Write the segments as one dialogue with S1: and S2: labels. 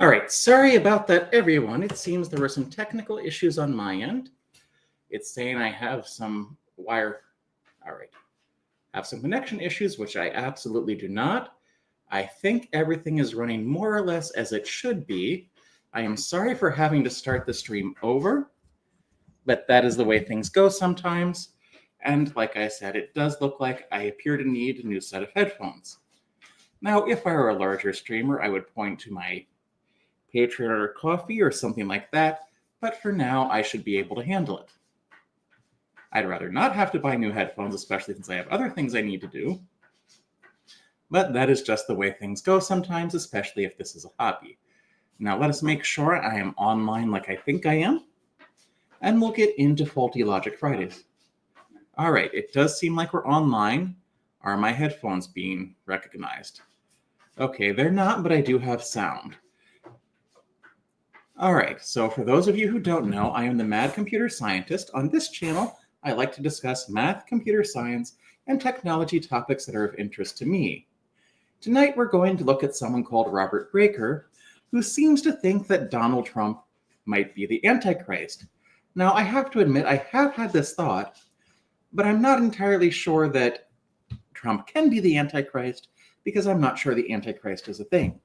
S1: All right, sorry about that, everyone. It seems there were some technical issues on my end. It's saying I have some have some connection issues, which I absolutely do not. I think everything is running more or less as it should be. I am sorry for having to start the stream over, but that is the way things go sometimes. And like I said, it does look like I appear to need a new set of headphones. Now, if I were a larger streamer, I would point to my Patreon or Coffee or something like that, but for now, I should be able to handle it. I'd rather not have to buy new headphones, especially since I have other things I need to do. But that is just the way things go sometimes, especially if this is a hobby. Now let us make sure I am online like I think I am, and we'll get into Faulty Logic Fridays. All right, it does seem like we're online. Are my headphones being recognized? Okay, they're not, but I do have sound. All right, so for those of you who don't know, I am the Mad Computer Scientist. On this channel, I like to discuss math, computer science, and technology topics that are of interest to me. Tonight, we're going to look at someone called Robert Breaker, who seems to think that Donald Trump might be the Antichrist. Now, I have to admit, I have had this thought, but I'm not entirely sure that Trump can be the Antichrist because I'm not sure the Antichrist is a thing.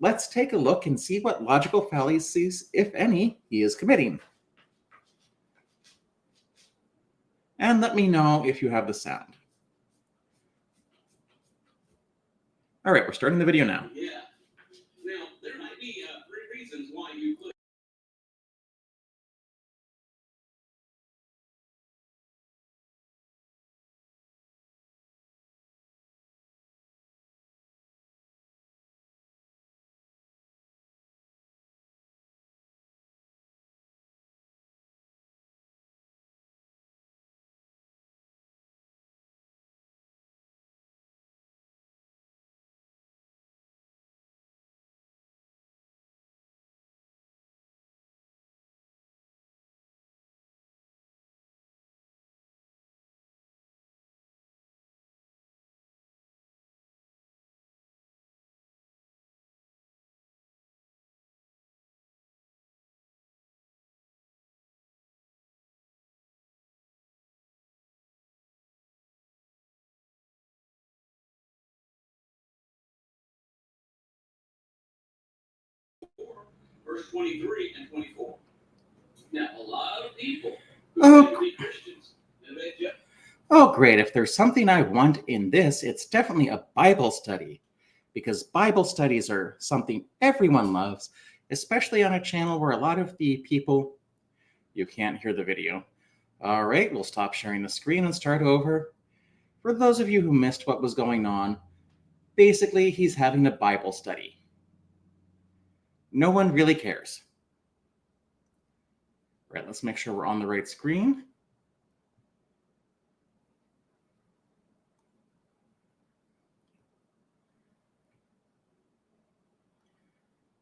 S1: Let's take a look and see what logical fallacies, if any, he is committing. And let me know if you have the sound. All right, we're starting the video now.
S2: Yeah. Now, there might be 3 reasons why you could. Verse 23 and 24. Now, a lot of people who claim to be Christians,
S1: Oh, great. If there's something I want in this, it's definitely a Bible study, because Bible studies are something everyone loves, especially on a channel where a lot of the people, you can't hear the video. All right, we'll stop sharing the screen and start over. For those of you who missed what was going on, basically, he's having a Bible study. No one really cares. Right, let's make sure we're on the right screen.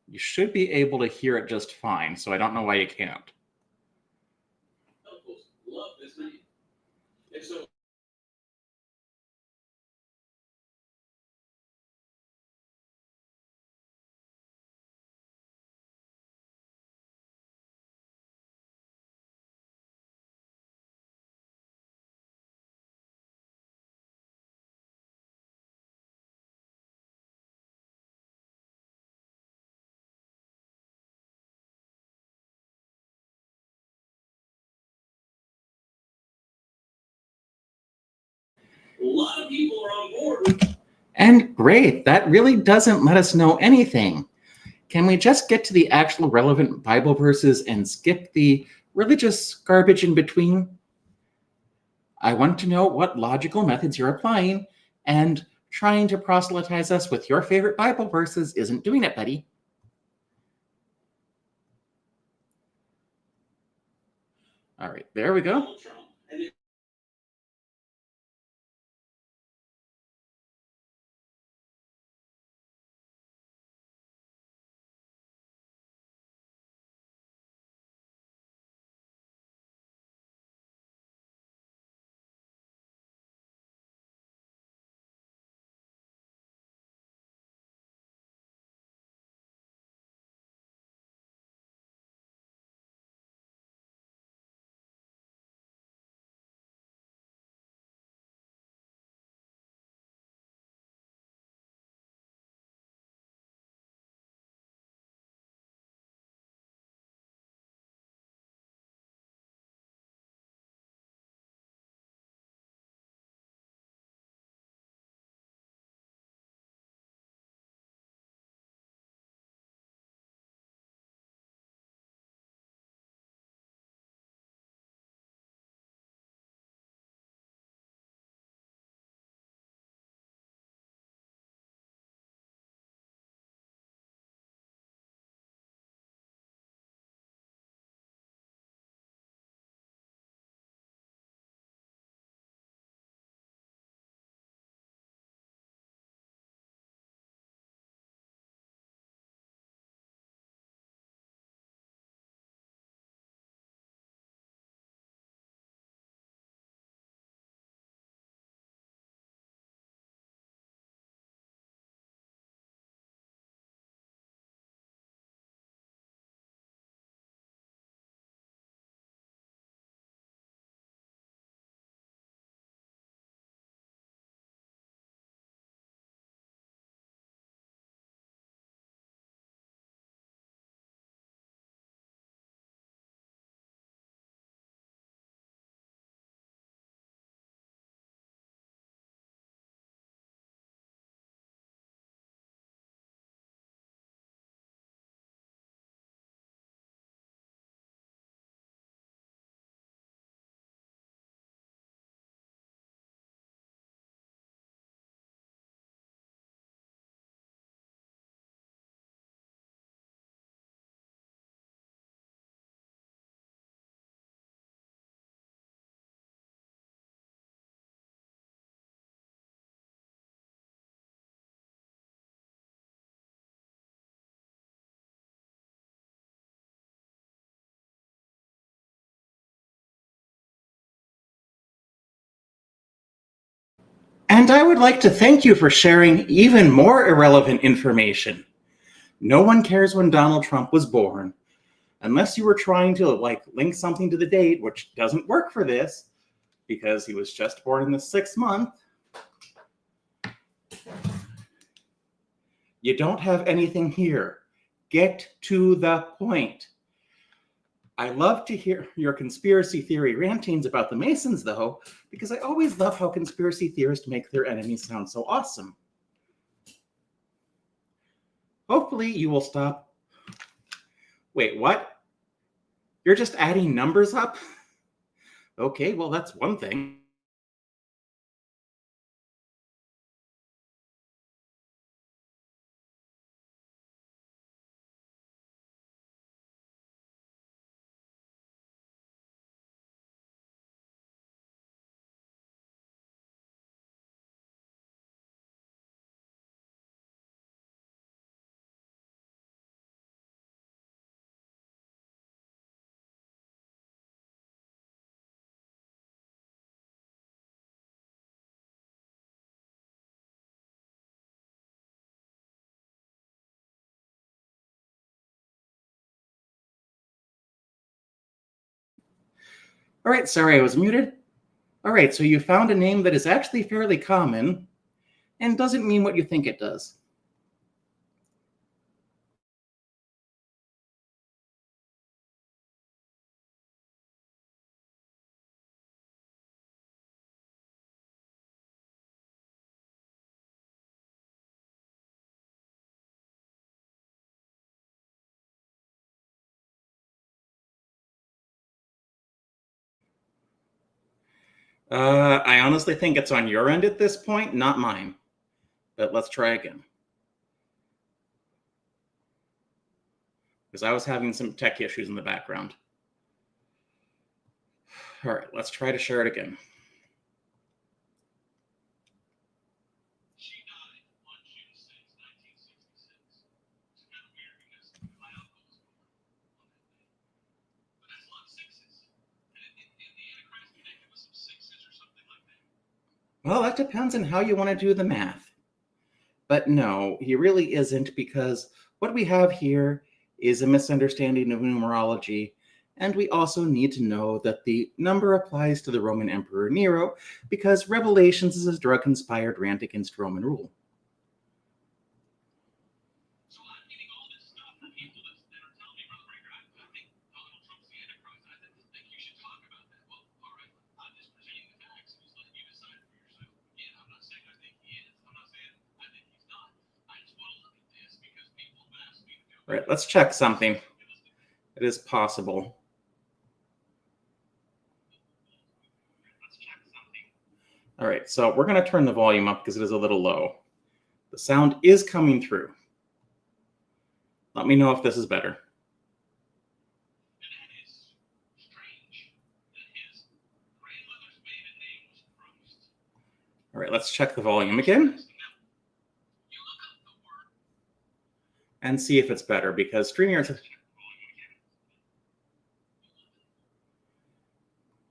S1: You should be able to hear it just fine, so I don't know why you can't.
S2: love this man. And so a lot of people are on board with.
S1: And great, that really doesn't let us know anything. Can we just get to the actual relevant Bible verses and skip the religious garbage in between? I want to know what logical methods you're applying, and trying to proselytize us with your favorite Bible verses isn't doing it, buddy. All right, there we go. And I would like to thank you for sharing even more irrelevant information. No one cares when Donald Trump was born, unless you were trying to link something to the date, which doesn't work for this because he was just born in the 6th month. You don't have anything here. Get to the point. I love to hear your conspiracy theory rantings about the Masons, though, because I always love how conspiracy theorists make their enemies sound so awesome. Hopefully you will stop. Wait, what? You're just adding numbers up? Okay, well, that's one thing. All right, sorry, I was muted. All right, so you found a name that is actually fairly common and doesn't mean what you think it does. I honestly think it's on your end at this point, not mine. But let's try again. Because I was having some tech issues in the background. All right, let's try to share it again.
S2: She died on June 6, 1966. It's kind of weird because my uncle was born on that day. But that's a lot of sixes. And the antichrist connected with some sixes or something like that.
S1: Well, that depends on how you want to do the math. But no, he really isn't, because what we have here is a misunderstanding of numerology, and we also need to know that the number applies to the Roman Emperor Nero, because Revelations is a drug-inspired rant against Roman rule.
S2: So I'm getting all this stuff from people that are telling me, Brother Breaker, I think Donald Trump's the antichrist. I think you should talk about that. Well, all right, I'm just presenting the facts and just letting you decide for yourself. Again, I'm not saying I think he is. I'm not saying I think he's not. I just want to look at this because people have asked me to do it.
S1: All right, let's check something. It is possible. All right, so we're going to turn the volume up because it is a little low. The sound is coming through. Let me know if this is better.
S2: And that is strange that his grandmother's maiden name was Christ.
S1: All right, let's check the volume again
S2: You look up the word.
S1: and see if it's better, because StreamYard.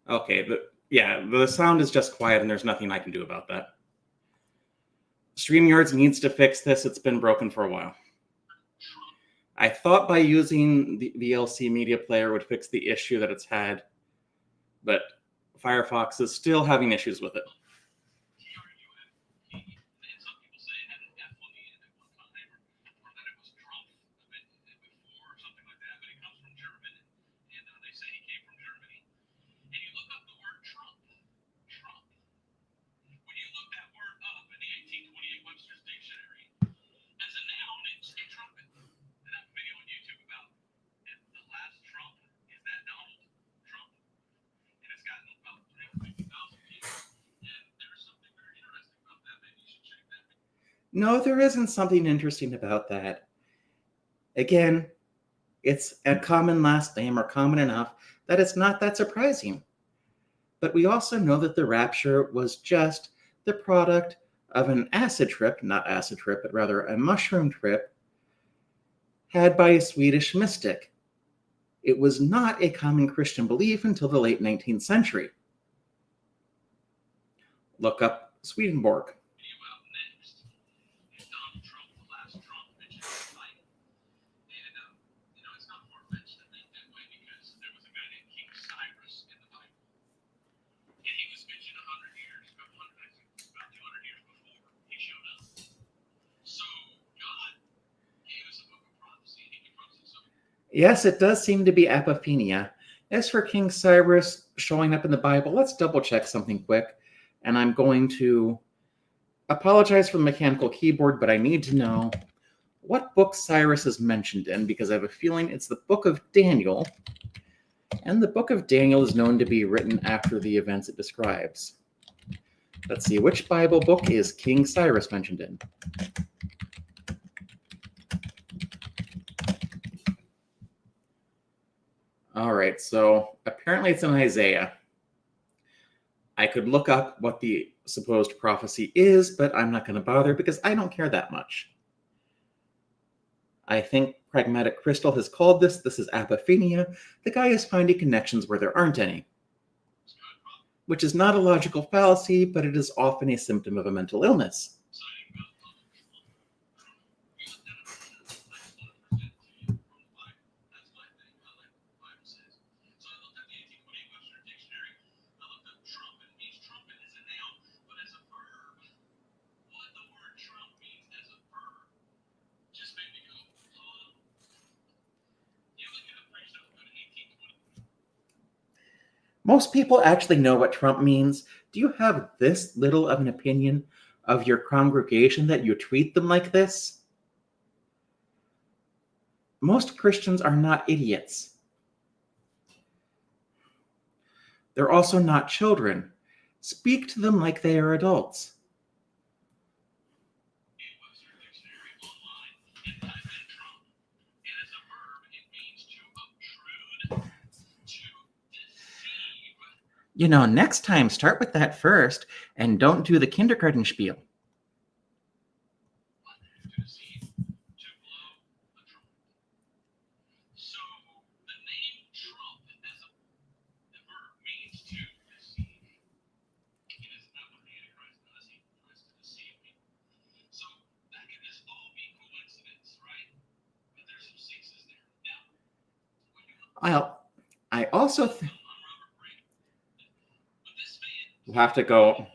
S1: Okay, the sound is just quiet and there's nothing I can do about that. StreamYards needs to fix this. It's been broken for a while. I thought by using the VLC media player would fix the issue that it's had, but Firefox is still having issues with it.
S2: And some people say it had an F on the end at one time, or that it was Trump before or something like that, but it comes from German, and they say he came from Germany. And you look up the word Trump. When you look that word up in the 1828 Webster's Dictionary, as a noun, it's a trumpet. And I have a video on YouTube about if the last Trump is that Donald Trump. And it's gotten about 350,000 views. And there's something very interesting about that. Maybe you should check that.
S1: No, there isn't something interesting about that. Again, it's a common last name, or common enough that it's not that surprising. But we also know that the rapture was just the product of an acid trip, not acid trip, but rather a mushroom trip had by a Swedish mystic. It was not a common Christian belief until the late 19th century. Look up Swedenborg.
S2: Video out next is Donald Trump, the last Trump mentioned in the Bible. And, it's not far-fetched to think that way because there was a guy named King Cyrus in the Bible. And he was mentioned 100 years, about 200 years before he showed up. So God gave us a book of prophecy. He can trust us.
S1: Yes, it does seem to be apophenia. As for King Cyrus showing up in the Bible, let's double check something quick. And I'm going to apologize for the mechanical keyboard, but I need to know what book Cyrus is mentioned in, because I have a feeling it's the book of Daniel. And the book of Daniel is known to be written after the events it describes. Let's see, which Bible book is King Cyrus mentioned in? All right, so apparently it's in Isaiah. I could look up what the supposed prophecy is, but I'm not going to bother because I don't care that much. I think Pragmatic Crystal has called this is apophenia. The guy is finding connections where there aren't any, which is not a logical fallacy, but it is often a symptom of a mental illness. Most people actually know what Trump means. Do you have this little of an opinion of your congregation that you treat them like this? Most Christians are not idiots. They're also not children. Speak to them like they are adults. Next time, start with that first, and don't do the kindergarten spiel. I also we'll have to go.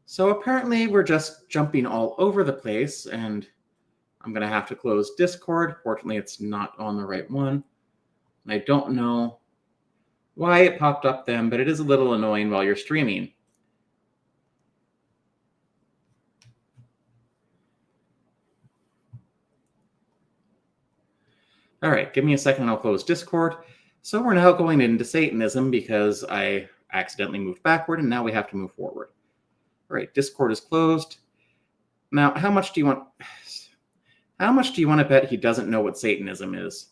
S1: So apparently we're just jumping all over the place, and I'm going to have to close Discord. Fortunately, it's not on the right one. I don't know why it popped up then, but it is a little annoying while you're streaming. All right, give me a second and I'll close Discord. So we're now going into Satanism because I accidentally moved backward and now we have to move forward. All right, Discord is closed. Now, how much do you want to bet he doesn't know what Satanism is?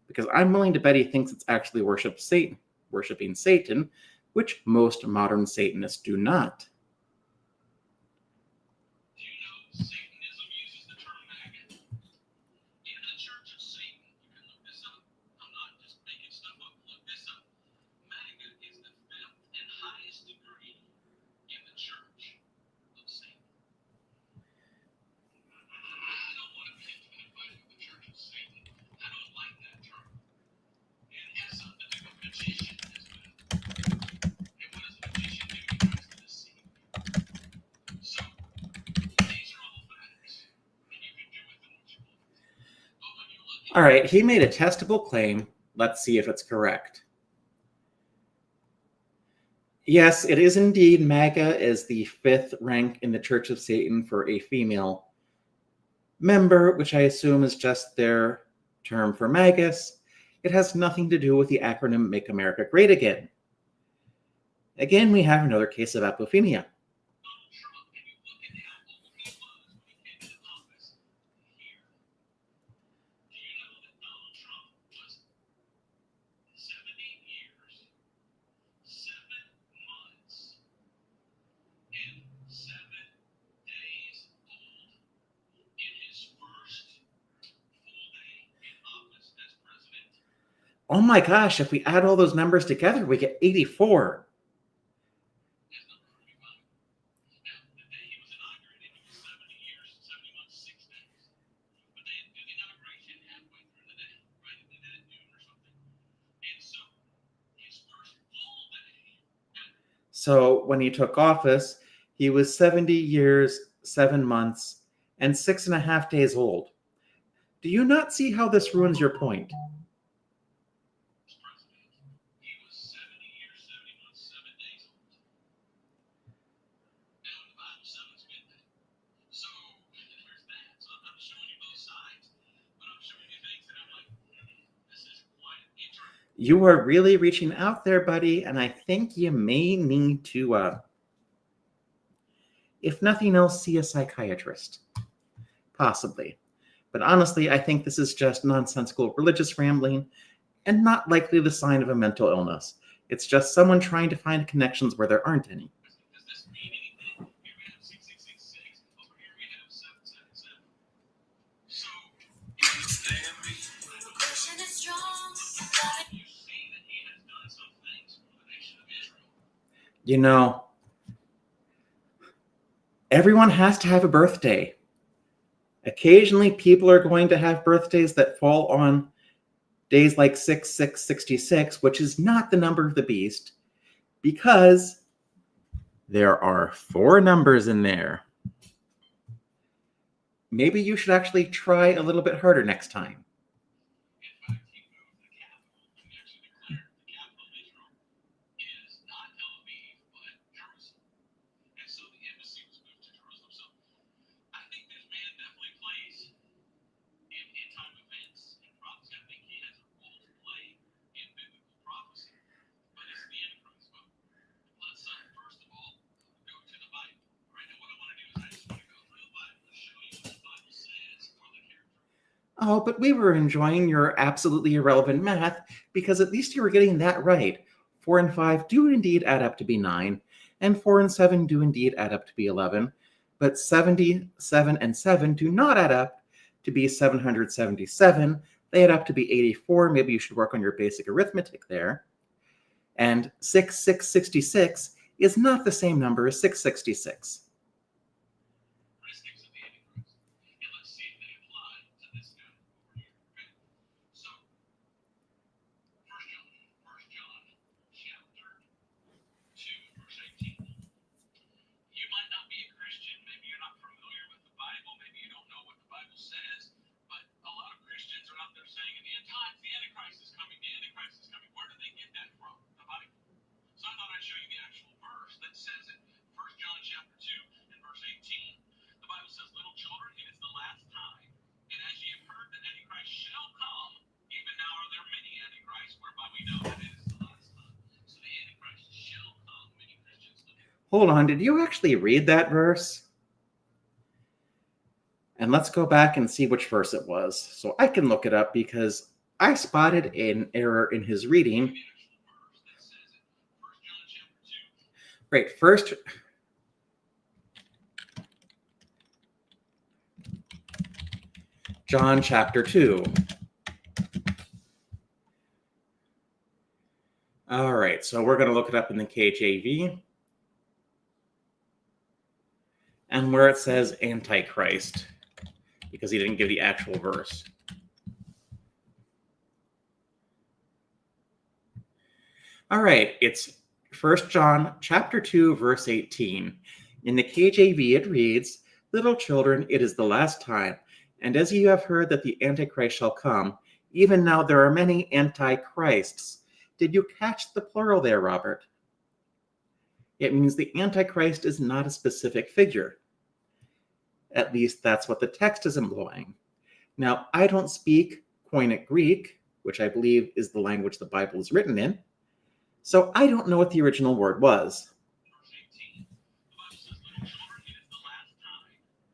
S1: Because I'm willing to bet he thinks it's actually worshiping Satan, which most modern Satanists do not.
S2: Do you know Satanism uses the term maggot? In the Church of Satan, you can look this up. I'm not just making stuff up. Look this up. Maggot is the fifth and highest degree in the Church of Satan. I don't want to be invited with the Church of Satan. I don't like that term. It has something to do with magician as well. And what does a magician do? He tries to deceive you. So, these are all facts. And you can do with them what you want. But when you look at
S1: All right, he made a testable claim. Let's see if it's correct. Yes, it is indeed. MAGA is the fifth rank in the Church of Satan for a female member, which I assume is just their term for magus. It has nothing to do with the acronym Make America Great Again. Again, we have another case of apophenia.
S2: Donald Trump, and you look at how old he was when he came into office here. Do you know that Donald Trump was 70 years, 7 months, and 7 days old in his first full day in office as president?
S1: Oh my gosh, if we add all those numbers together, we get 84.
S2: His number would be fine. Now, the day he was inaugurated, he was 70 years, 70 months, 6 days. But they did the inauguration halfway through the day, right? They did it at noon or something. And so his first full day.
S1: So when he took office, he was 70 years, 7 months, and 6.5 days old. Do you not see how this ruins your point?
S2: President. He was 70 years, 70 months, 7 days old. Now, the Bible says it's midday. So, there's that. So, I'm showing you both sides, but I'm showing you things that I'm like, this is quite interesting.
S1: You are really reaching out there, buddy, and I think you may need to, if nothing else, see a psychiatrist. Possibly. But honestly, I think this is just nonsensical religious rambling and not likely the sign of a mental illness. It's just someone trying to find connections where there aren't any.
S2: Does this mean anything? Here we have 6666. Over here we have 777. So, you understand me? The question is strong. You see that he has done some things for the nation of Israel.
S1: You know, everyone has to have a birthday. Occasionally, people are going to have birthdays that fall on days like 6666, which is not the number of the beast, because there are 4 numbers in there. Maybe you should actually try a little bit harder next time.
S2: In fact, he moved the capital. He actually declared the capital of Israel is not Tel Aviv, but Jerusalem. And so the embassy was moved to Jerusalem. So I think this man definitely plays in end-time events and prophecy. I think he has a role to play in biblical prophecy. But it's the Antichrist. But let's first of all go to the Bible. Right now, what I want to do is I just want to go through the Bible and show you what the Bible says for the character.
S1: Oh, but we were enjoying your absolutely irrelevant math because at least you were getting that right. 4 and 5 do indeed add up to be 9, and 4 and 7 do indeed add up to be 11. But 77 and 7 do not add up to be 777. They add up to be 84. Maybe you should work on your basic arithmetic there. And 6666 is not the same number as 666.
S2: Characteristics of the Antichrist. And let's see if they apply to this guy over here. Okay? So, First John chapter 2, verse 18. You might not be a Christian, maybe you're not familiar with the Bible, maybe you don't know what the Bible says, but a lot of Christians are out there saying in the end times the Antichrist is coming, the Antichrist is coming. Where do they get that from? The Bible. So I thought I'd show you the actual verse that says it. 1 John chapter 2 and verse 18. The Bible says, little children, it is the last time. And as ye have heard that Antichrist shall come, even now are there many Antichrists, whereby we know that it is the last time. So the Antichrist shall come. Many Christians look at.
S1: Hold on, did you actually read that verse? And let's go back and see which verse it was. So I can look it up because I spotted an error in his reading.
S2: The actual verse that says it. 1 John chapter 2.
S1: Great. First, John chapter 2. All right, so we're going to look it up in the KJV. And where it says Antichrist, because he didn't give the actual verse. All right, it's 1 John chapter 2, verse 18. In the KJV, it reads, little children, it is the last time. And as you have heard that the Antichrist shall come, even now there are many Antichrists. Did you catch the plural there, Robert? It means the Antichrist is not a specific figure. At least that's what the text is implying. Now, I don't speak Koine Greek, which I believe is the language the Bible is written in, so I don't know what the original word was.
S2: Verse 18. The Bible says, little children, it is the last time.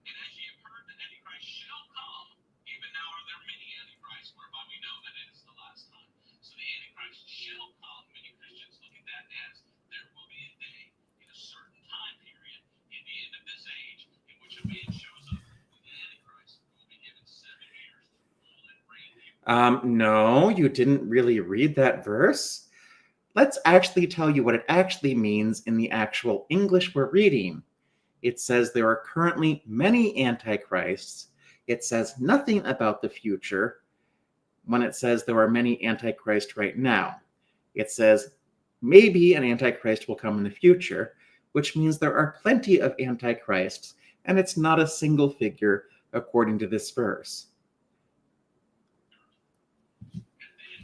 S2: And as ye have heard that Antichrist shall come, even now are there many Antichrists, whereby we know that it is the last time. So the Antichrist shall come. Many Christians look at that as there will be a day in a certain time period in the end of this age in which a man shows up with the Antichrist who will be given 7 years to rule and reign.
S1: No, you didn't really read that verse. Let's actually tell you what it actually means in the actual English we're reading. It says there are currently many antichrists. It says nothing about the future when it says there are many antichrists right now. It says maybe an antichrist will come in the future, which means there are plenty of antichrists, and it's not a single figure according to this verse.
S2: And then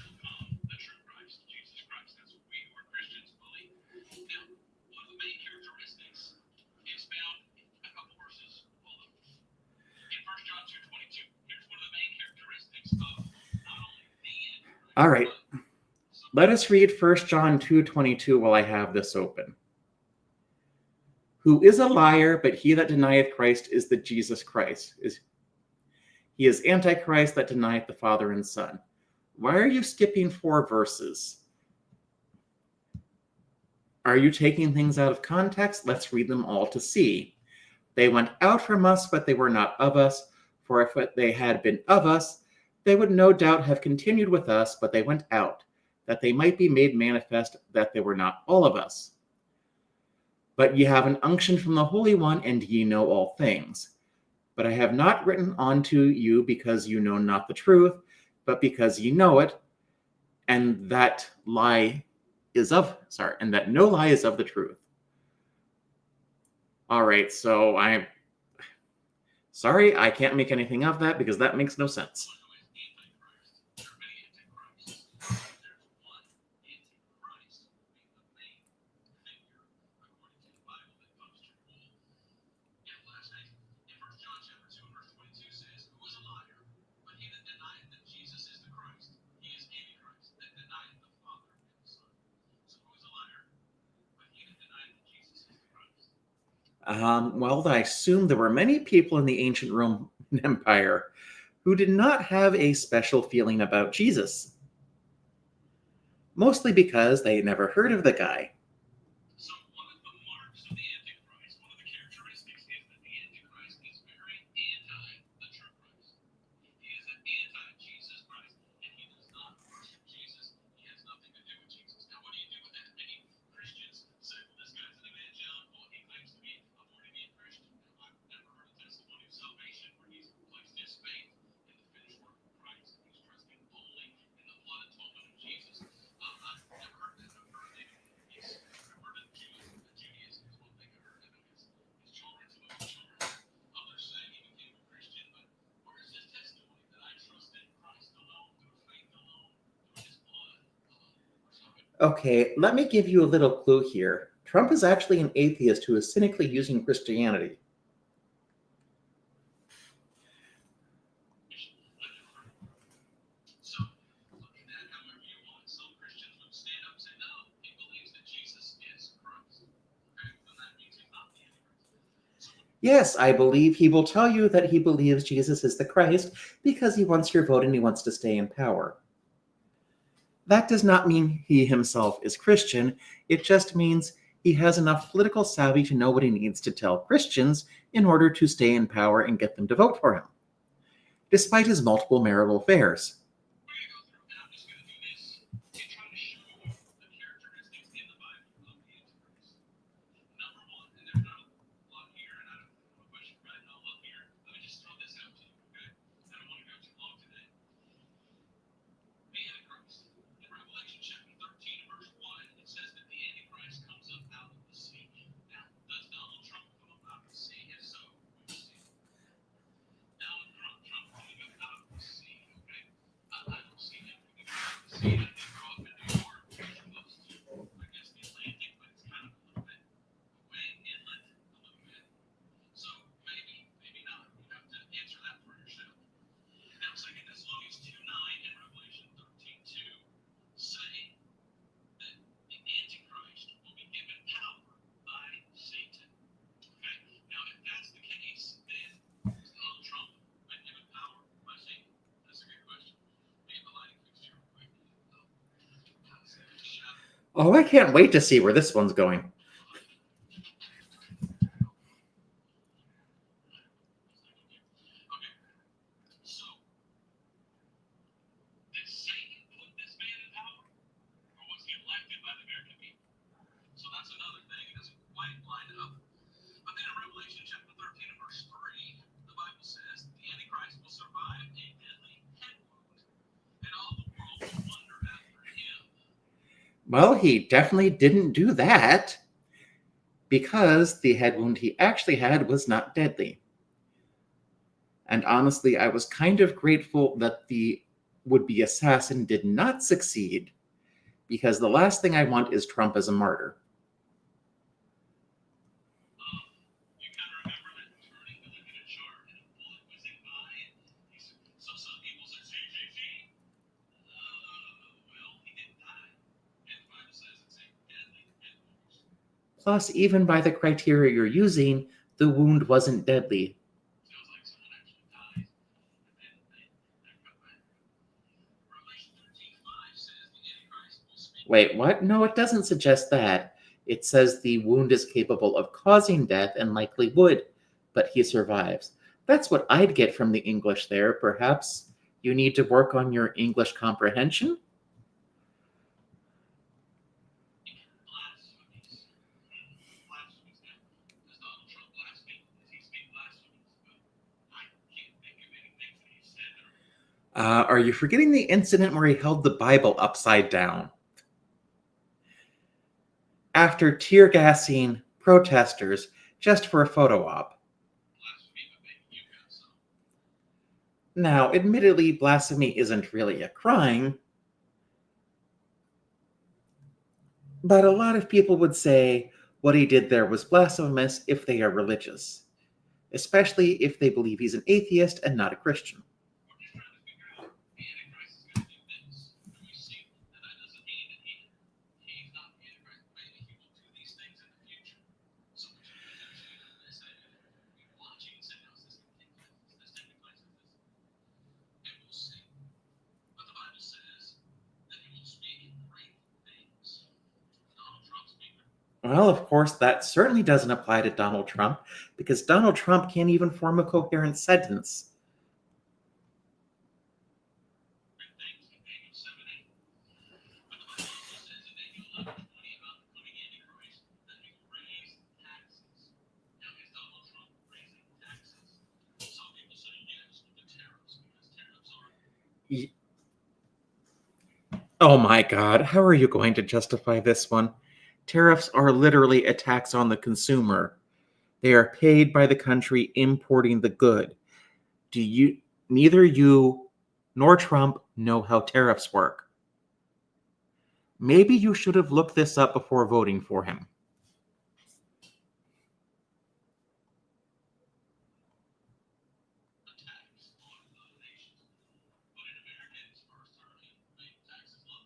S2: the true Christ, Jesus Christ. That's what we who are Christians believe. Now, one of the main characteristics is found a couple verses below. In 1 John 2:22, here's one of the main characteristics of not only the Antichrist,
S1: All right,
S2: but
S1: let us read 1 John 2:22 while I have this open. Who is a liar, but he that denieth Christ is the Jesus Christ. He is Antichrist that denieth the Father and Son. Why are you skipping 4 verses? Are you taking things out of context? Let's read them all to see. They went out from us, but they were not of us. For if they had been of us, they would no doubt have continued with us, but they went out, that they might be made manifest that they were not all of us. But ye have an unction from the Holy One, and ye know all things. But I have not written unto you because you know not the truth, but because ye know it, and that no lie is of the truth. All right, so I'm sorry, I can't make anything of that because that makes no sense.
S2: Antichrist. There are many Antichrists. There's one Antichrist being the main figure, according to the Bible, that comes to rule in last days. In 1 John chapter 2 and verse 22 says, Who is a liar? But he that denieth that Jesus is the Christ, he is Antichrist, that denieth the Father and the Son. So who is a liar? But he that denieth that Jesus is the Christ.
S1: Well, I assume there were many people in the ancient Roman Empire who did not have a special feeling about Jesus, mostly because they had never heard of the guy.
S2: So one of the marks of the Antichrist, one of the characteristics is that the Antichrist is very anti the true Christ. He is an anti-Jesus Christ, and he does not worship Jesus. He has nothing to do with Jesus. Now, what do you do with that? Many Christians say, well, this guy's an evangelical. He claims to be a born-again Christian. Now, I've never heard a testimony of salvation where he's placed his faith in the finished work of Christ. He's trusting only in the blood atonement of Jesus. I've never heard that. I've heard that he's converted to Judaism is one thing I've heard. I know his children, some of his children. Others say he became a Christian, but where is his testimony that I trust in Christ alone, through faith alone, through his blood alone?
S1: Okay, let me give you a little clue here. Trump is actually an atheist who is cynically using Christianity.
S2: So, look at that however you want. Some Christians would stand up and say, no, he believes that Jesus is Christ. Okay, then that means he's not the Antichrist. So,
S1: Yes, I believe he will tell you that he believes Jesus is the Christ because he wants your vote and he wants to stay in power. That does not mean he himself is Christian. It just means he has enough political savvy to know what he needs to tell Christians in order to stay in power and get them to vote for him, despite his multiple marital affairs.
S2: we're going to go through, and I'm just going to do this and try to show you the characteristics in the Bible of the Antichrist. Number one, and there's not a lot here, and I don't have a question for right now, up here. Let me just throw this out to you, okay? I don't want to go too long today. The Antichrist. In Revelation chapter 13 and verse 1, it says that the Antichrist comes up out of the sea. Now, does Donald Trump come up out of the sea? If so, we will see. Donald Trump coming up out of the sea, okay? I don't see him coming up out of the sea. I think we're up in New York, which is close to, I guess, the Atlantic, but it's kind of a little bit away inland, a little bit. So maybe, maybe not. You have to answer that for yourself. Now, 2 Thessalonians 2:9 and Revelation 13:2 say that the Antichrist will be given power by Satan. Okay? Now, if that's the case, then has Donald Trump been given power by Satan? That's a good question. We have a lighting fixture real quick. Shadow.
S1: Oh, I can't wait to see where this one's going.
S2: Okay. So,
S1: Well, he definitely didn't do that because the head wound he actually had was not deadly. And honestly, I was kind of grateful that the would be assassin did not succeed because the last thing I want is Trump as a martyr.
S2: You kind of remember that turning to look at a chart and a bullet whizzing by, and so some people said, see. Well, he didn't die. And the Bible says it's a deadly head wound.
S1: Plus, even by the criteria you're using, the wound wasn't deadly.
S2: Sounds like someone actually died, and then they come back. Revelation 13:5 says the Antichrist will speak.
S1: Wait, what? No, it doesn't suggest that. It says the wound is capable of causing death and likely would, but he survives. That's what I'd get from the English there. Perhaps you need to work on your English comprehension?
S2: Blasphemies. Blasphemies. Now, does Donald Trump blaspheme? Does he speak blasphemies? But I can't think of anything that he said that
S1: Are you forgetting the incident where he held the Bible upside down? After tear gassing protesters just for a photo op.
S2: blasphemy, but maybe you got some.
S1: Now, admittedly, blasphemy isn't really a crime, but a lot of people would say what he did there was blasphemous if they are religious, especially if they believe he's an atheist and not a Christian.
S2: We're just trying to figure out the Antichrist is going to do this. And we see that doesn't mean that he's not the Antichrist. Maybe he will do these things in the future. So we should be watching and saying, how's this going to take place? Is this taking place? Is this? And we'll see. But the Bible says that he will speak great things. Donald Trump speaker.
S1: Well, of course, that certainly doesn't apply to Donald Trump because Donald Trump can't even form a coherent sentence.
S2: Great things in Daniel 7:8. But the Bible also says in Daniel 11:20 about the coming Antichrist that he will raise taxes. Now, is Donald Trump raising taxes? Some people say yes with the tariffs because tariffs are.
S1: Oh my God, how are you going to justify this one? Tariffs are literally a tax on the consumer. They are paid by the country importing the good. Neither you nor Trump know how tariffs work. Maybe you should have looked this up before voting for him.
S2: A tax on other nations. But in Americans' first term, he made taxes low.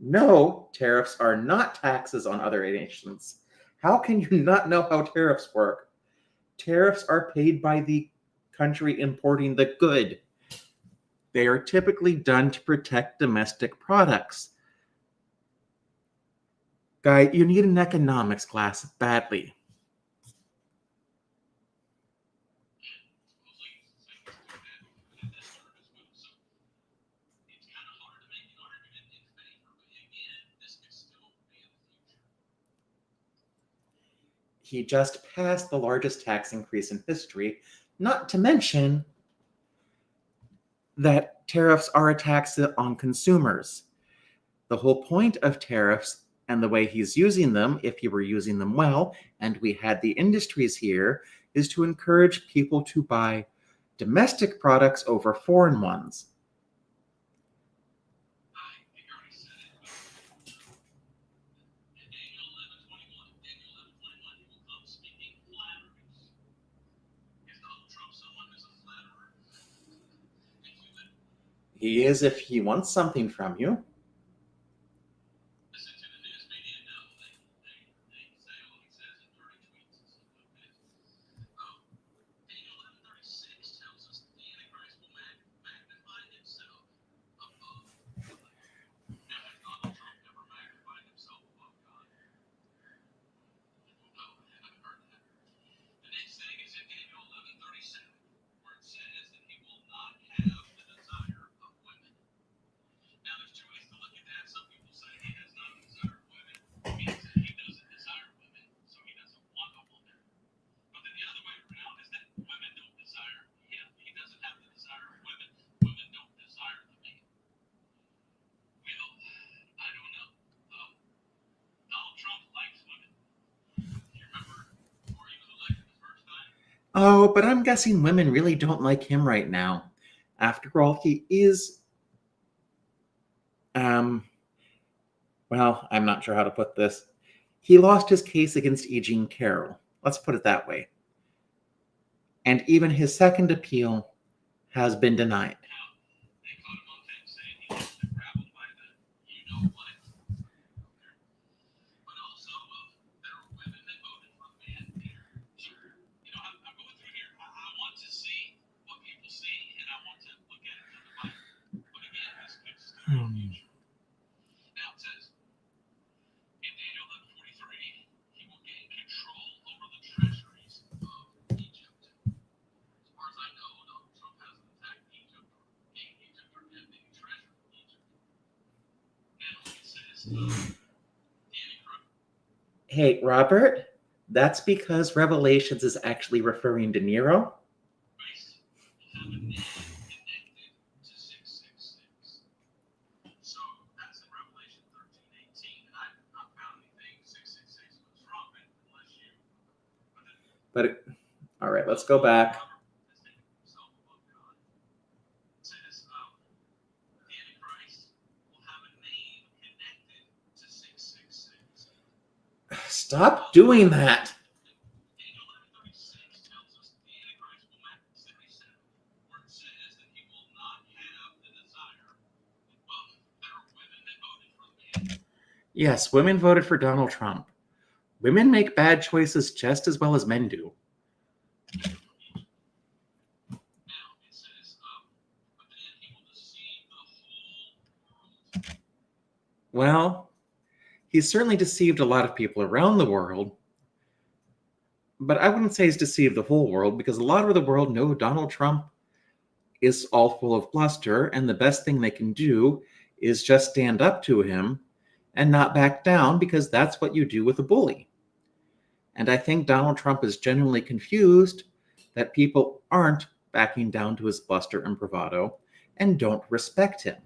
S1: No, tariffs are not taxes on other nations. How can you not know how tariffs work? Tariffs are paid by the country importing the good. They are typically done to protect domestic products. Guy, you need an economics class badly.
S2: Supposedly, Satan's doing that in this term as well. So it's kind of hard to make an argument in favor. But again, this could still be in the future.
S1: He just passed the largest tax increase in history, not to mention that tariffs are a tax on consumers. The whole point of tariffs and the way he's using them, if he were using them well, and we had the industries here, is to encourage people to buy domestic products over foreign ones.
S2: I think I already said it, but in Daniel 11:21, he will come speaking flatteries. Is Donald Trump someone who's a flatterer? If you would
S1: He is if he wants something from you.
S2: listen to the news media, no, they say all he says in dirty tweets and stuff like that. Daniel 11:36 tells us that the Antichrist will magnify himself above God. Now, has Donald Trump ever magnified himself above God? No, I haven't heard that. The next thing is in Daniel 11:37, where it says that he will not have the desire of women. Now, there's two ways to
S1: Oh, but I'm guessing women really don't like him right now. After all, he is, um, well, I'm not sure how to put this. He lost his case against E. Jean Carroll. Let's put it that way. And even his second appeal has been denied.
S2: Now, they caught him on tape saying he was grappled by the you know what. But also, there were women that voted for the man. I'm going through here. I want to see what people see, and I want to look at it from the Bible. But again, this could still be future. Now it says, in Daniel 11:43, he will gain control over the treasuries of Egypt. As far as I know, Donald Trump hasn't attacked Egypt or gained Egypt or kept any treasure from Egypt. Now it says, the Antichrist.
S1: Hey, Robert, that's because Revelations is actually referring to Nero.
S2: Christ will have a name connected to 666. So that's in Revelation 13:18. And I've not found anything 666 was from it unless you.
S1: But, all right, let's go back.
S2: Has taken himself above God. It says the Antichrist will have a name connected to 666.
S1: Stop doing that.
S2: Daniel 11:36 tells us the Antichrist will match 77, where it says that he will not have the desire. Well, there are women that voted for the man.
S1: Yes, women voted for Donald Trump. Women make bad choices just as well as men do.
S2: Now it says, but then he will deceive the whole world.
S1: Well, he's certainly deceived a lot of people around the world, but I wouldn't say he's deceived the whole world because a lot of the world know Donald Trump is all full of bluster, and the best thing they can do is just stand up to him and not back down because that's what you do with a bully. And I think Donald Trump is genuinely confused that people aren't backing down to his bluster and bravado and don't respect him.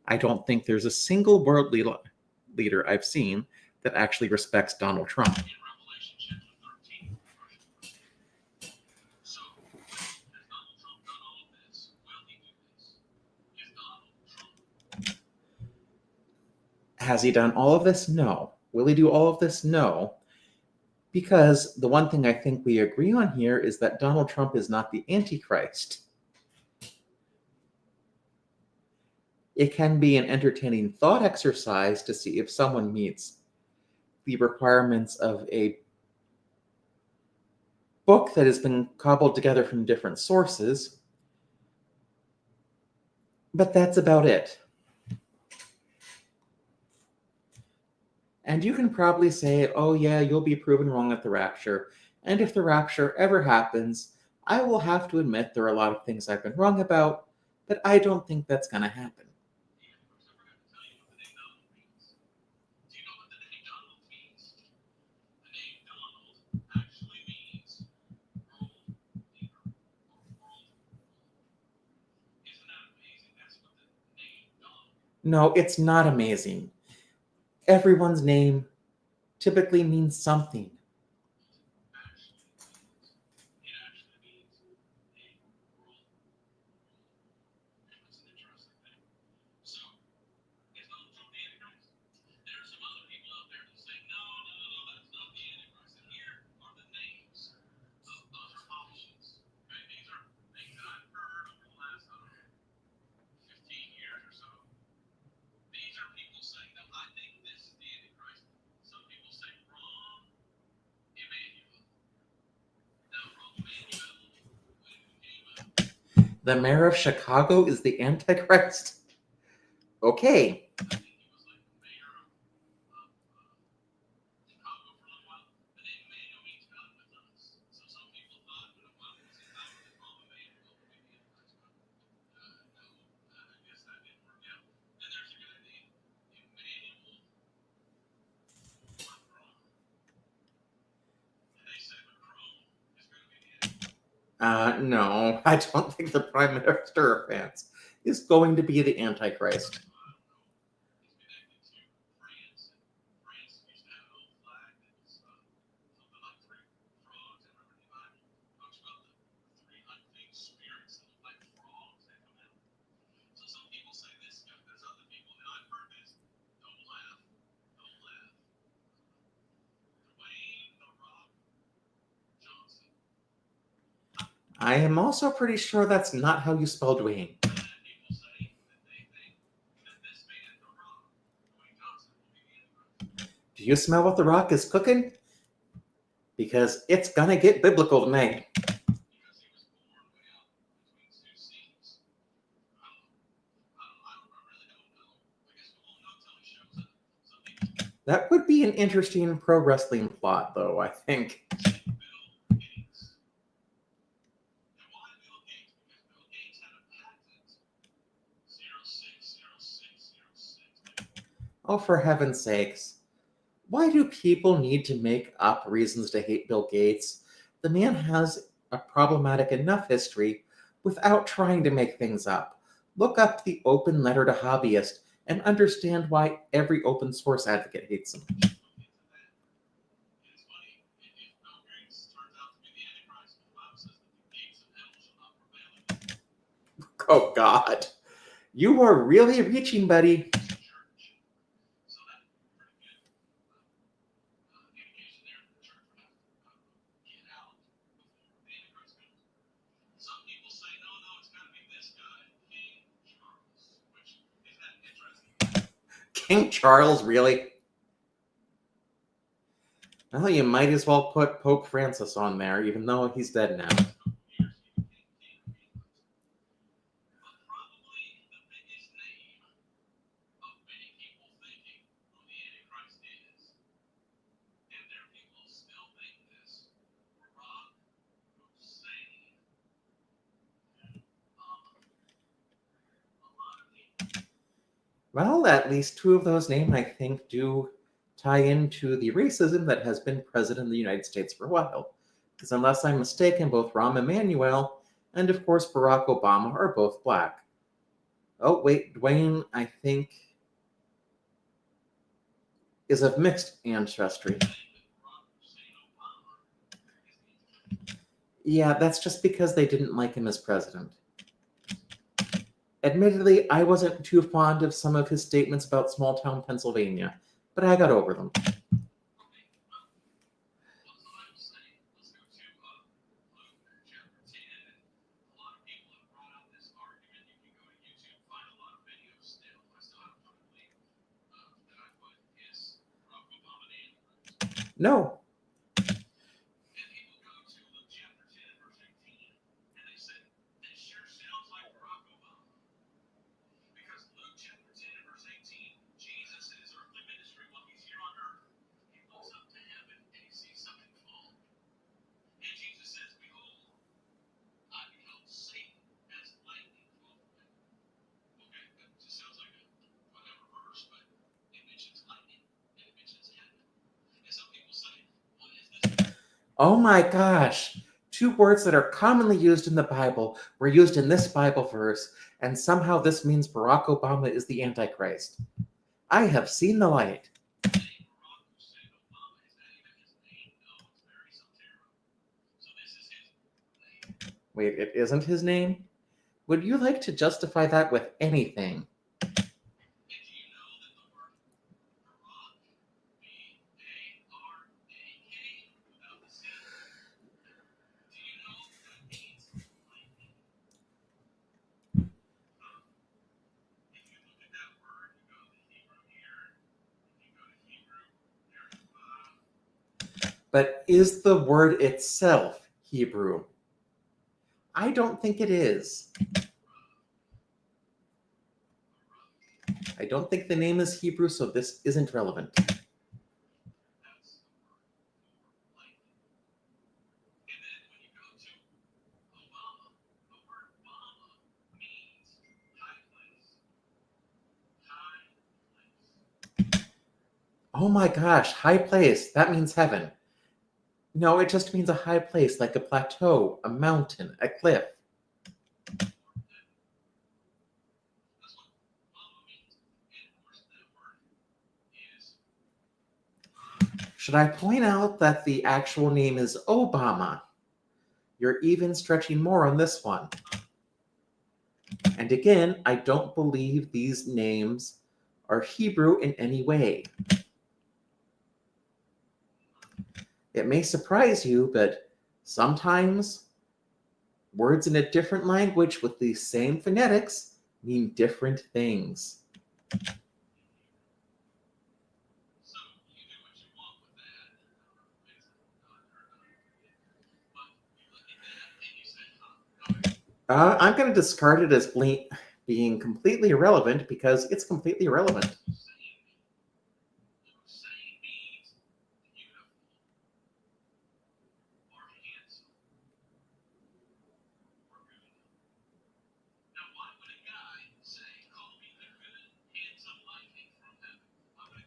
S1: I don't think there's a single world leader I've seen that actually respects Donald Trump.
S2: In Revelation chapter 13, verse 1. So, has Donald Trump done all of this? Will he do this? Is Donald Trump?
S1: Has he done all of this? No. Will he do all of this? No. Because the one thing I think we agree on here is that Donald Trump is not the antichrist. It can be an entertaining thought exercise to see if someone meets the requirements of a book that has been cobbled together from different sources, but that's about it. And you can probably say, oh yeah, you'll be proven wrong at the rapture. And if the rapture ever happens, I will have to admit there are a lot of things I've been wrong about, but I don't think that's going to happen.
S2: Do you know what the name Donald means? The name Donald actually means world leader or world ruler. Isn't that amazing? That's what the name Donald
S1: No, it's not amazing. Everyone's name typically means something.
S2: actually means. It actually means a world ruler. It's an interesting thing. So, is Donald Trump the Antichrist? There are some other people out there that say, no, that's not the Antichrist. And here are the names of other options. Okay, these are things that I've heard over the last 15 years or so. These are people saying, no, I think this is the Antichrist. Some people say wrong Emmanuel. Now, wrong Emmanuel, when he became
S1: The mayor of Chicago is the Antichrist? Okay.
S2: I think he was like the mayor of Chicago for a little while. The name Emmanuel means God with us. So some people thought when the Bible was about to call Emmanuel would be the Antichrist. No, I guess that didn't work out. Then there's a guy named Emmanuel Macron. And they said Macron is going to be the Antichrist.
S1: No, I don't think the Prime Minister of France is going to be the Antichrist.
S2: I don't know. He's connected to France. And France used to have an old flag that was something like three frogs. And remember the Bible talks about
S1: I am also pretty sure that's not how you spell Dwayne.
S2: And then people say that they think that this man, The Rock, Dwayne Johnson, will be the Antichrist.
S1: Do you smell what The Rock is cooking? Because it's gonna get biblical tonight.
S2: Because he was born way out between two seas. I really don't know. I guess we won't know until he shows up. Some people
S1: That would be an interesting pro wrestling plot, though, I think.
S2: say Bill Gates. And why Bill Gates? Because Bill Gates had a patent 060606.
S1: Oh, for heaven's sakes. Why do people need to make up reasons to hate Bill Gates? The man has a problematic enough history without trying to make things up. Look up the open letter to hobbyists and understand why every open source advocate hates him.
S2: Look into that. It's funny. If Bill Gates turns out to be the Antichrist, the Bible says that the gates of hell shall not prevail against him.
S1: Oh, God. You are really reaching, buddy.
S2: Church. So that's pretty good indication there that the church would have to get out before the Antichrist comes. Some people say, no, it's got to be this guy, King Charles, which is that interesting.
S1: King Charles, really? Well, you might as well put Pope Francis on there, even though he's dead now.
S2: Years he became king of England. But probably the biggest name of many people thinking who the Antichrist is, and there are people who still think this, Barack Hussein. A lot of people.
S1: Well, at least two of those names, I think, do tie into the racism that has been present in the United States for a while. Because unless I'm mistaken, both Rahm Emanuel and, of course, Barack Obama are both black. Oh, wait, Dwayne, I think, is of mixed ancestry. Yeah, that's just because they didn't like him as president. Admittedly, I wasn't too fond of some of his statements about small town Pennsylvania, but I got over them.
S2: Okay, well, so I was saying, let's go to Luke chapter 10. And a lot of people have brought out this argument. You can go to YouTube, find a lot of videos still. I still haven't found a link that I put. Is Barack Obama the Antichrist?
S1: No.
S2: And people go to Luke chapter 10 and verse 18, and they say, this sure sounds like Barack Obama. Because Luke chapter 10 and verse 18, Jesus in his earthly ministry, while he's here on earth, he looks up to heaven and he sees something fall. And Jesus says, behold, I beheld Satan as lightning fall from heaven. Okay, that just sounds like a whatever verse, but it mentions lightning and it mentions heaven. And some people say, what is this?
S1: Oh my gosh. Two words that are commonly used in the Bible were used in this Bible verse, and somehow this means Barack Obama is the Antichrist. I have seen the light.
S2: Barack Hussein Obama is not even his name. No, it's Barry Sotero. So this is his name.
S1: Wait, it isn't his name? Would you like to justify that with anything?
S2: And do you know that the word Barack, B-A-R-A-K, without the C, do you know that means lightning? If you look at that word, you go to Hebrew here, you go to Hebrew, there at the bottom.
S1: But is the word itself Hebrew? I don't think it is. I don't think the name is Hebrew, so this isn't relevant.
S2: That's the word for lightning. And then when you go to Obama, the word Obama means high place. High place.
S1: Oh my gosh, high place. That means heaven. No, it just means a high place, like a plateau, a mountain, a cliff.
S2: That's what Obama means. And of course, that word is
S1: Should I point out that the actual name is Obama? You're even stretching more on this one. And again, I don't believe these names are Hebrew in any way. It may surprise you, but sometimes
S3: Words in a different language with the same phonetics mean different things.
S2: So you do what you want with that. But you look at that and you say, go ahead.
S3: I'm going to discard it as being completely irrelevant because it's completely irrelevant.
S2: Saying means beautiful or handsome or good. Now, why would a guy say, call me the good, handsome lightning from heaven? Why would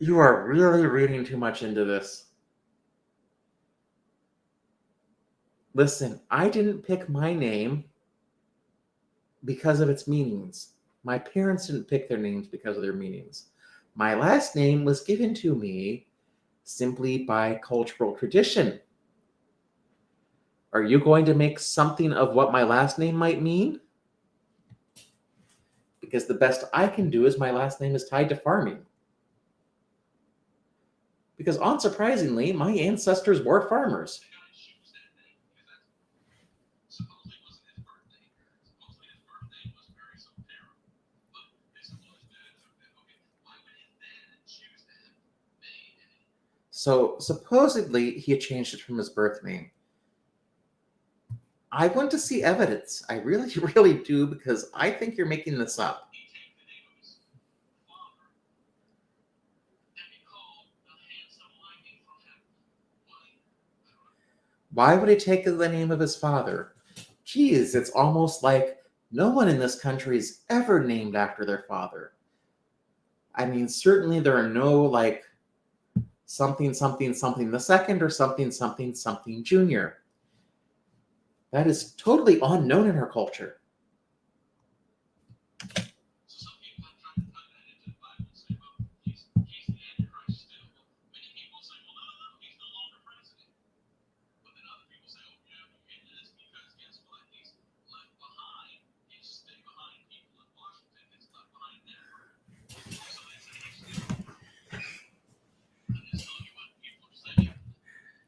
S3: You are really reading too much into this. Listen, I didn't pick my name because of its meanings. My parents didn't pick their names because of their meanings. My last name was given to me simply by cultural tradition. Are you going to make something of what my last name might mean? Because the best I can do is my last name is tied to farming. Because unsurprisingly, my ancestors were farmers.
S2: the guy choose that name? Because that's supposedly wasn't his birthday. Supposedly his birthday was very so terrible. But they supposedly did. Okay, why would his dad choose that name?
S3: So supposedly he had changed it from his birth name. I want to see evidence. I really, really do, because I think you're making this up.
S2: He take the name of his father and be called the handsome lightning from heaven.
S3: Why
S2: Why?
S3: would he take the name of his father? Geez, it's almost like no one in this country is ever named after their father. I mean, certainly there are no like something, something, something the second or something, something, something junior. That is totally unknown in our culture.
S2: So some people have tried to tie that into the Bible and say, well, he's the antichrist still. Well, many people say, well, no, he's no longer president. But then other people say, oh, yeah, it is because guess what? He's left behind. He's stay behind people in Washington. He's left behind network. So they say he's still. I'm just telling you what people are saying.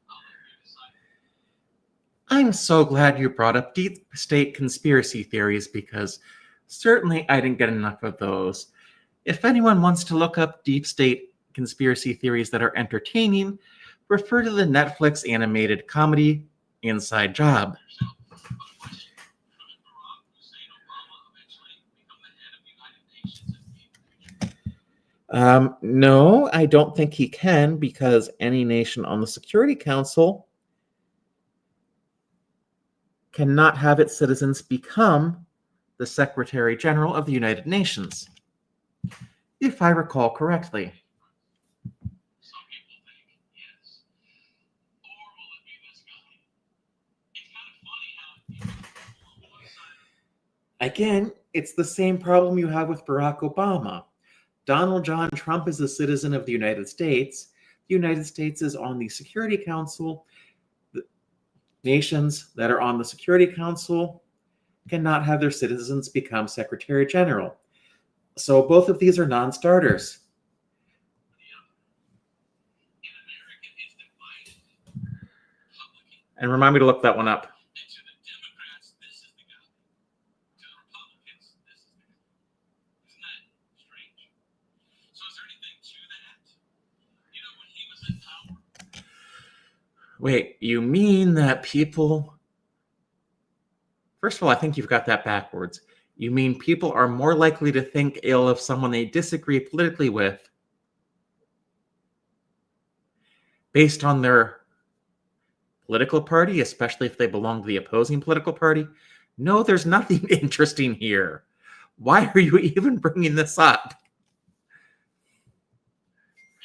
S2: I'll let you decide.
S3: I'm so glad you brought up deep state conspiracy theories, because certainly I didn't get enough of those. If anyone wants to look up deep state conspiracy theories that are entertaining, refer to the Netflix animated comedy Inside Job.
S2: Yourself. But a question: could Barack Hussein Obama eventually become the head of the United Nations in the future?
S3: No, I don't think he can, because any nation on the Security Council cannot have its citizens become the Secretary General of the United Nations, if I recall correctly.
S2: Some people think yes. Or will it be this guy? It's kind of funny how on one side.
S3: Again, it's the same problem you have with Barack Obama. Donald John Trump is a citizen of the United States. The United States is on the Security Council. The nations that are on the Security Council cannot have their citizens become Secretary General. So both of these are non-starters.
S2: In America, it's divided. Republican.
S3: And remind me to look that one up.
S2: And to the Democrats, this is the guy. To the Republicans, this is the guy. Isn't that strange? So is there anything to that? You know, when he was in power.
S3: Wait, you mean that people... First of all, I think you've got that backwards. You mean people are more likely to think ill of someone they disagree politically with based on their political party, especially if they belong to the opposing political party? No, there's nothing interesting here. Why are you even bringing this up?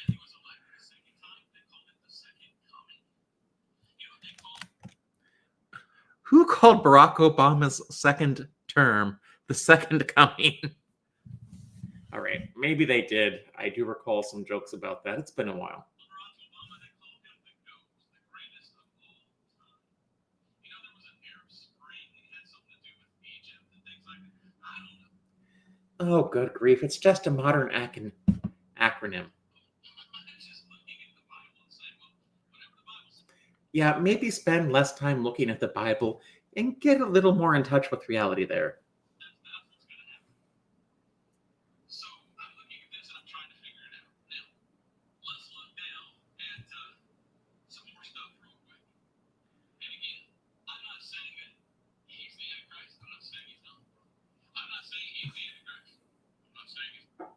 S2: And he was elected the second time. They called it the second coming. You know what they called?
S3: Who called Barack Obama's second term the second coming? All right, maybe they did. I do recall some jokes about that. It's been a while.
S2: Barack Obama, they called him the GOAT, the greatest of all time. You know, there was an Arab Spring. It had something to do with Egypt and things like that. I don't know.
S3: Oh, good grief. It's just a modern acronym.
S2: I'm just looking at the Bible and saying,
S3: Yeah, maybe spend less time looking at the Bible and get a little more in touch with reality there.
S2: That's what's going to happen. So I'm looking at this and I'm trying to figure it out. Now, let's look now at some more stuff real quick. And again, I'm not saying that he's the Antichrist. I'm not saying he's not. I'm not saying he's the Antichrist. I'm not saying he's.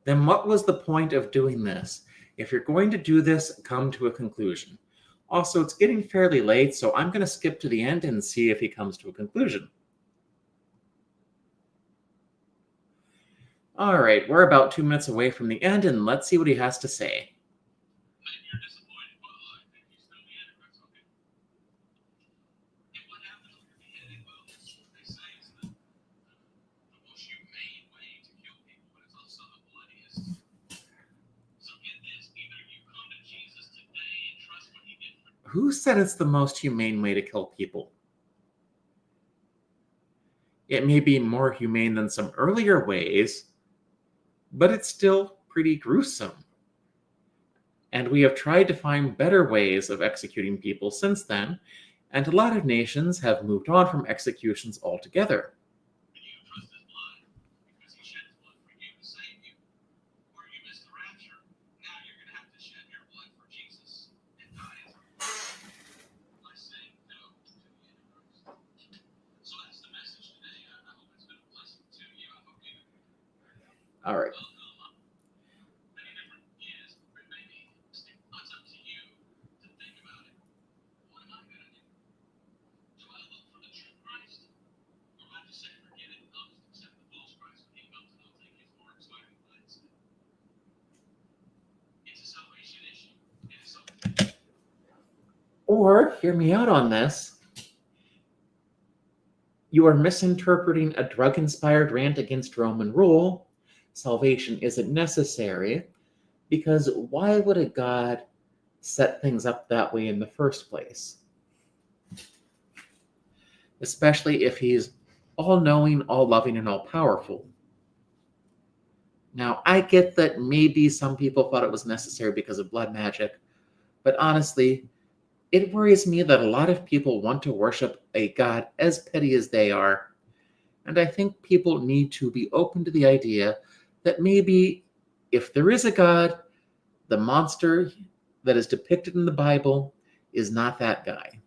S3: Then what was the point of doing this? If you're going to do this, come to a conclusion. Also, it's getting fairly late, so I'm going to skip to the end and see if he comes to a conclusion. All right, we're about 2 minutes away from the end, and let's see what he has to say.
S2: Maybe you're disappointed, but I think he's still the Antichrist. Okay. And what happens when you're beheaded? Well, what they say is the most humane way to kill people, but it's also the bloodiest. So get this: either you come to Jesus today and trust what he did for you.
S3: Who said it's the most humane way to kill people? It may be more humane than some earlier ways, but it's still pretty gruesome. And we have tried to find better ways of executing people since then, and a lot of nations have moved on from executions altogether.
S2: And you trust his blood because he shed his blood for you to save you. Or you missed the rapture. Now you're going to have to shed your blood for Jesus and die as a by saying no to the Antichrist. So that's the message today. I hope it's been a blessing to you. I hope you.
S3: All right.
S2: Many different views, but maybe it's up to you to think about it. What am I going to do? Do I look for the true Christ? Or do I just say, forget it, I'll just accept the false Christ when he comes and I'll take his word so I can find it? It's a salvation issue. It is something.
S3: Or, hear me out on this, you are misinterpreting a drug-inspired rant against Roman rule. Salvation isn't necessary, because why would a God set things up that way in the first place? Especially if he's all-knowing, all-loving, and all-powerful. Now, I get that maybe some people thought it was necessary because of blood magic, but honestly, it worries me that a lot of people want to worship a God as petty as they are, and I think people need to be open to the idea that maybe if there is a God, the monster that is depicted in the Bible is not that guy.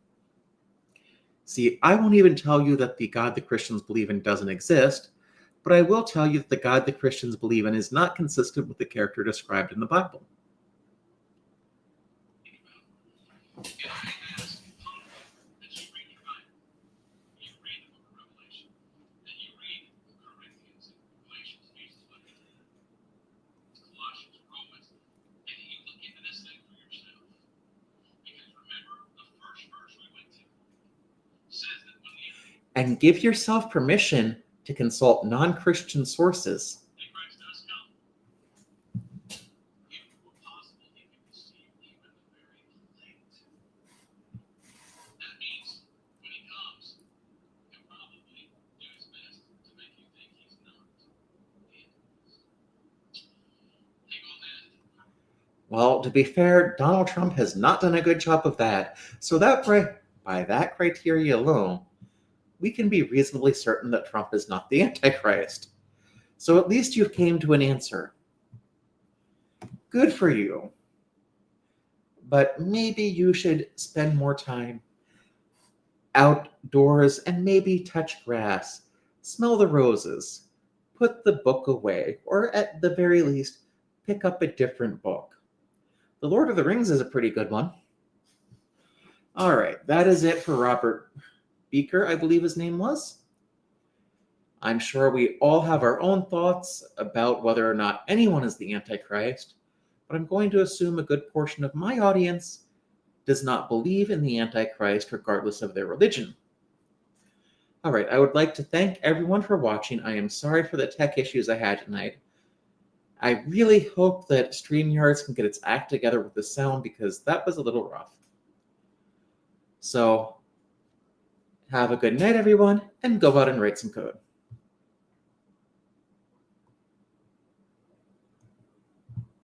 S3: See, I won't even tell you that the God the Christians believe in doesn't exist, but I will tell you that the God the Christians believe in is not consistent with the character described in the Bible.
S2: And I ask humbly that you read your Bible. You read the book of Revelation. And you read Corinthians and Galatians, Ephesians, Colossians, Romans. And you look into this thing for yourself. Because remember, the first verse we went to says that when the
S3: And give yourself permission to consult non-Christian sources.
S2: Antichrist does come, if it were possible, he could deceive even the very elect. That means when he comes, he'll probably do his best to make you think he's not the Antichrist. Hang on that.
S3: Well, to be fair, Donald Trump has not done a good job of that. So by that criteria alone, we can be reasonably certain that Trump is not the Antichrist. So at least you came to an answer. Good for you. But maybe you should spend more time outdoors and maybe touch grass, smell the roses, put the book away, or at the very least, pick up a different book. The Lord of the Rings is a pretty good one. All right, that is it for Robert Beaker, I believe his name was. I'm sure we all have our own thoughts about whether or not anyone is the Antichrist, but I'm going to assume a good portion of my audience does not believe in the Antichrist regardless of their religion. All right, I would like to thank everyone for watching. I am sorry for the tech issues I had tonight. I really hope that StreamYards can get its act together with the sound because that was a little rough. So, have a good night, everyone, and go out and write some code.